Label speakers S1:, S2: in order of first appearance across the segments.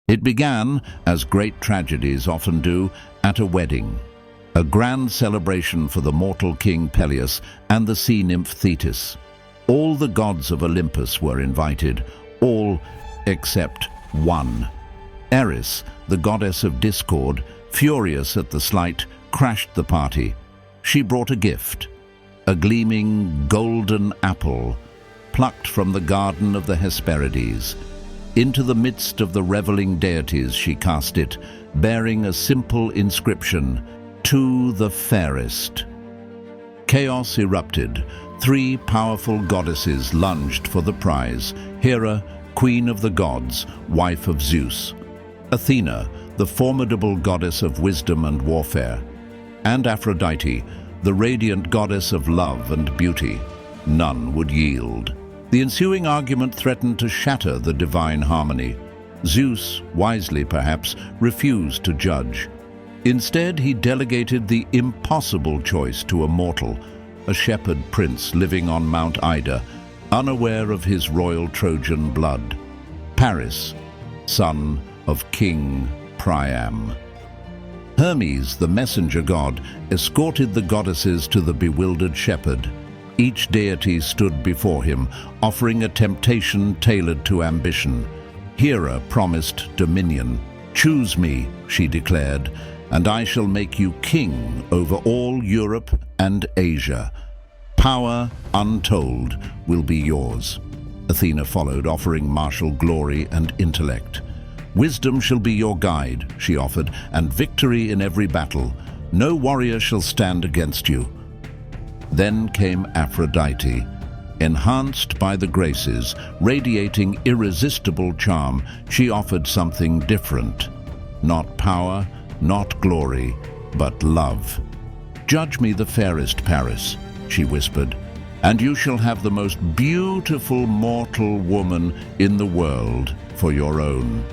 S1: It began, as great tragedies often do, at a wedding, a grand celebration for the mortal king Peleus and the sea nymph Thetis. All the gods of Olympus were invited, all except one. Eris, the goddess of discord, furious at the slight, crashed the party. She brought a gift, a gleaming golden apple, plucked from the garden of the Hesperides. Into the midst of the reveling deities she cast it, bearing a simple inscription, To the Fairest. Chaos erupted. 3 powerful goddesses lunged for the prize: Hera, queen of the gods, wife of Zeus; Athena, the formidable goddess of wisdom and warfare; and Aphrodite, the radiant goddess of love and beauty. None would yield. The ensuing argument threatened to shatter the divine harmony. Zeus, wisely perhaps, refused to judge. Instead, he delegated the impossible choice to a mortal, a shepherd prince living on Mount Ida, unaware of his royal Trojan blood. Paris, son of King Priam. Hermes, the messenger god, escorted the goddesses to the bewildered shepherd. Each deity stood before him, offering a temptation tailored to ambition. Hera promised dominion. "Choose me," she declared, "and I shall make you king over all Europe and Asia. Power untold will be yours." Athena followed, offering martial glory and intellect. "Wisdom shall be your guide," she offered, "and victory in every battle. No warrior shall stand against you." Then came Aphrodite. Enhanced by the graces, radiating irresistible charm, she offered something different. Not power, not glory, but love. "Judge me the fairest, Paris," she whispered, "and you shall have the most beautiful mortal woman in the world for your own."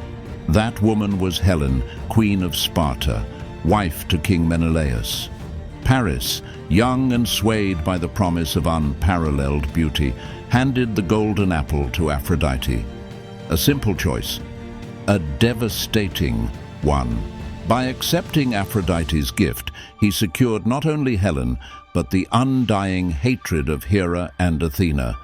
S1: That woman was Helen, queen of Sparta, wife to King Menelaus. Paris, young and swayed by the promise of unparalleled beauty, handed the golden apple to Aphrodite. A simple choice, a devastating one. By accepting Aphrodite's gift, he secured not only Helen, but the undying hatred of Hera and Athena,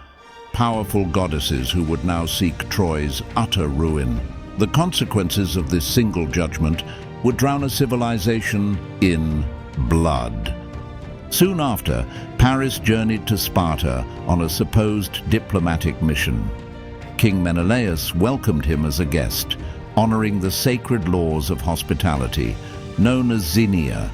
S1: powerful goddesses who would now seek Troy's utter ruin. The consequences of this single judgment would drown a civilization in blood. Soon after, Paris journeyed to Sparta on a supposed diplomatic mission. King Menelaus welcomed him as a guest, honoring the sacred laws of hospitality, known as Xenia.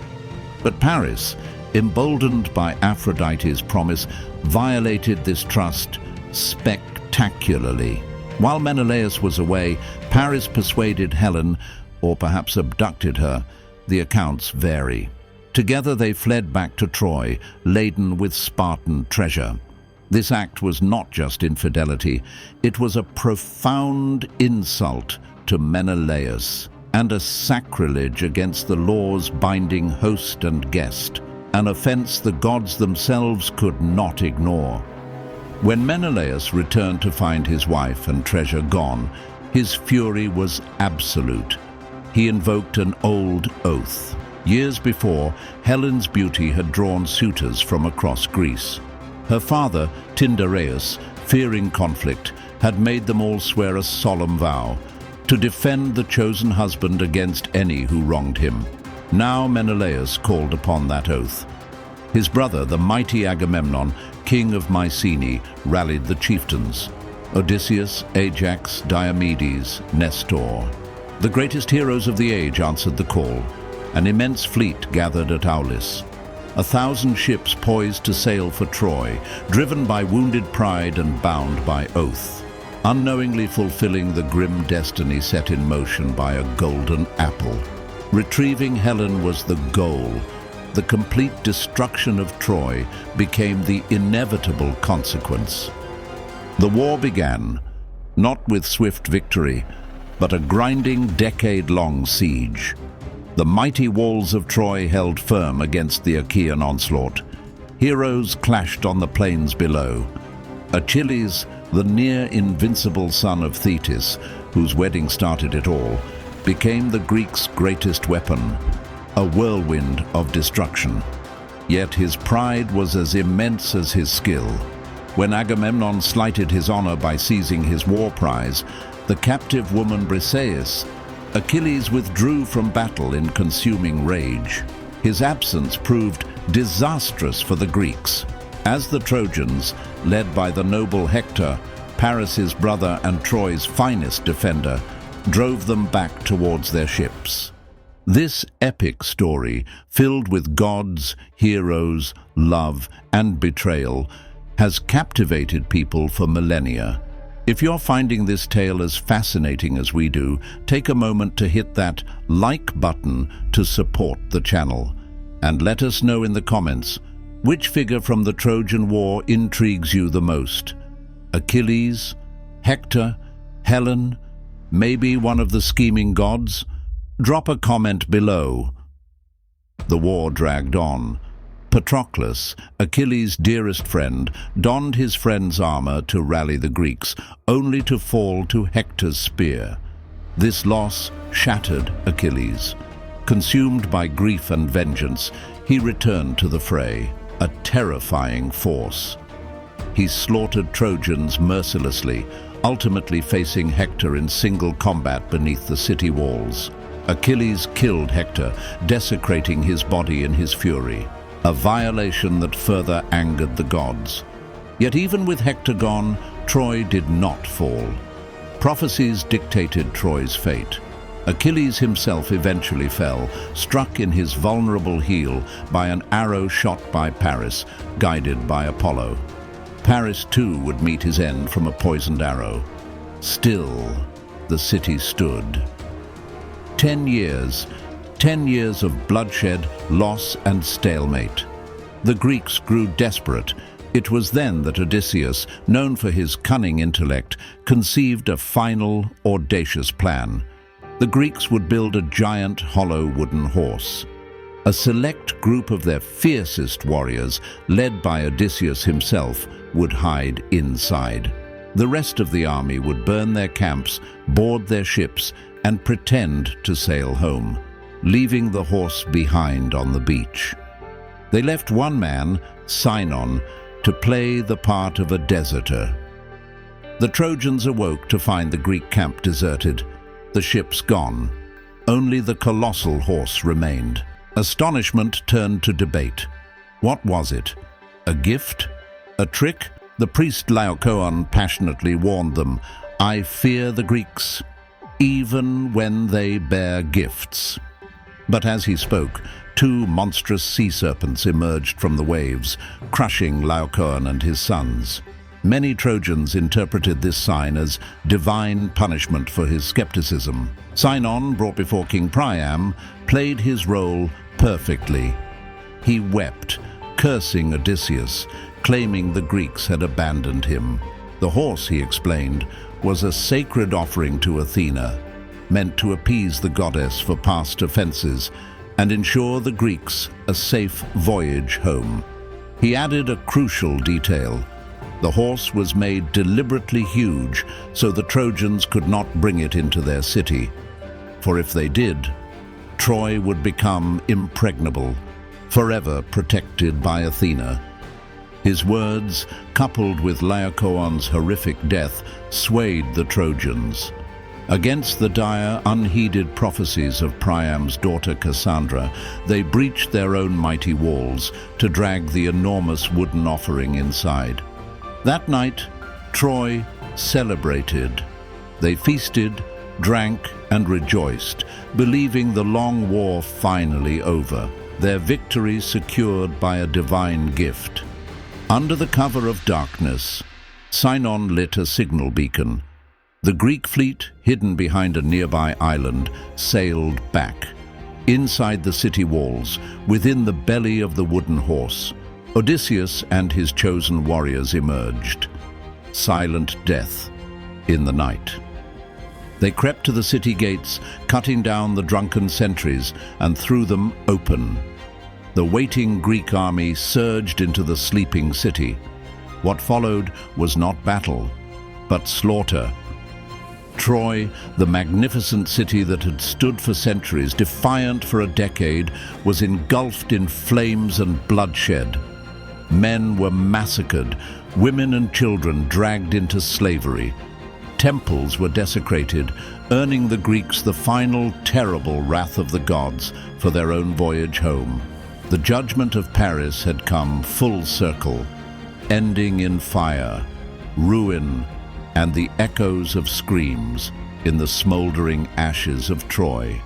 S1: But Paris, emboldened by Aphrodite's promise, violated this trust spectacularly. While Menelaus was away, Paris persuaded Helen, or perhaps abducted her. The accounts vary. Together they fled back to Troy, laden with Spartan treasure. This act was not just infidelity, it was a profound insult to Menelaus, and a sacrilege against the laws binding host and guest, an offense the gods themselves could not ignore. When Menelaus returned to find his wife and treasure gone, his fury was absolute. He invoked an old oath. Years before, Helen's beauty had drawn suitors from across Greece. Her father, Tyndareus, fearing conflict, had made them all swear a solemn vow to defend the chosen husband against any who wronged him. Now Menelaus called upon that oath. His brother, the mighty Agamemnon, king of Mycenae, rallied the chieftains: Odysseus, Ajax, Diomedes, Nestor. The greatest heroes of the age answered the call. An immense fleet gathered at Aulis. 1,000 ships poised to sail for Troy, driven by wounded pride and bound by oath, unknowingly fulfilling the grim destiny set in motion by a golden apple. Retrieving Helen was the goal. The complete destruction of Troy became the inevitable consequence. The war began, not with swift victory, but a grinding decade-long siege. The mighty walls of Troy held firm against the Achaean onslaught. Heroes clashed on the plains below. Achilles, the near-invincible son of Thetis, whose wedding started it all, became the Greeks' greatest weapon, a whirlwind of destruction. Yet his pride was as immense as his skill. When Agamemnon slighted his honor by seizing his war prize, the captive woman Briseis, Achilles withdrew from battle in consuming rage. His absence proved disastrous for the Greeks, as the Trojans, led by the noble Hector, Paris's brother and Troy's finest defender, drove them back towards their ships. This epic story, filled with gods, heroes, love, and betrayal, has captivated people for millennia. If you're finding this tale as fascinating as we do, take a moment to hit that like button to support the channel. And let us know in the comments, which figure from the Trojan War intrigues you the most? Achilles, Hector, Helen, maybe one of the scheming gods? Drop a comment below. The war dragged on. Patroclus, Achilles' dearest friend, donned his friend's armor to rally the Greeks, only to fall to Hector's spear. This loss shattered Achilles. Consumed by grief and vengeance, he returned to the fray, a terrifying force. He slaughtered Trojans mercilessly, ultimately facing Hector in single combat beneath the city walls. Achilles killed Hector, desecrating his body in his fury, a violation that further angered the gods. Yet even with Hector gone, Troy did not fall. Prophecies dictated Troy's fate. Achilles himself eventually fell, struck in his vulnerable heel by an arrow shot by Paris, guided by Apollo. Paris too would meet his end from a poisoned arrow. Still, the city stood. 10 years of bloodshed, loss, and stalemate. The Greeks grew desperate. It was then that Odysseus, known for his cunning intellect, conceived a final, audacious plan. The Greeks would build a giant, hollow wooden horse. A select group of their fiercest warriors, led by Odysseus himself, would hide inside. The rest of the army would burn their camps, board their ships, and pretend to sail home, leaving the horse behind on the beach. They left one man, Sinon, to play the part of a deserter. The Trojans awoke to find the Greek camp deserted, the ships gone. Only the colossal horse remained. Astonishment turned to debate. What was it? A gift? A trick? The priest Laocoon passionately warned them, "I fear the Greeks, even when they bear gifts." But as he spoke, two monstrous sea serpents emerged from the waves, crushing Laocoon and his sons. Many Trojans interpreted this sign as divine punishment for his skepticism. Sinon, brought before King Priam, played his role perfectly. He wept, cursing Odysseus, claiming the Greeks had abandoned him. The horse, he explained, was a sacred offering to Athena, meant to appease the goddess for past offenses and ensure the Greeks a safe voyage home. He added a crucial detail. The horse was made deliberately huge so the Trojans could not bring it into their city. For if they did, Troy would become impregnable, forever protected by Athena. His words, coupled with Laocoon's horrific death, swayed the Trojans. Against the dire, unheeded prophecies of Priam's daughter Cassandra, they breached their own mighty walls to drag the enormous wooden offering inside. That night, Troy celebrated. They feasted, drank, and rejoiced, believing the long war finally over, their victory secured by a divine gift. Under the cover of darkness, Sinon lit a signal beacon. The Greek fleet, hidden behind a nearby island, sailed back. Inside the city walls, within the belly of the wooden horse, Odysseus and his chosen warriors emerged. Silent death in the night. They crept to the city gates, cutting down the drunken sentries, and threw them open. The waiting Greek army surged into the sleeping city. What followed was not battle, but slaughter. Troy, the magnificent city that had stood for centuries, defiant for a decade, was engulfed in flames and bloodshed. Men were massacred, women and children dragged into slavery. Temples were desecrated, earning the Greeks the final terrible wrath of the gods for their own voyage home. The judgment of Paris had come full circle, ending in fire, ruin, and the echoes of screams in the smoldering ashes of Troy.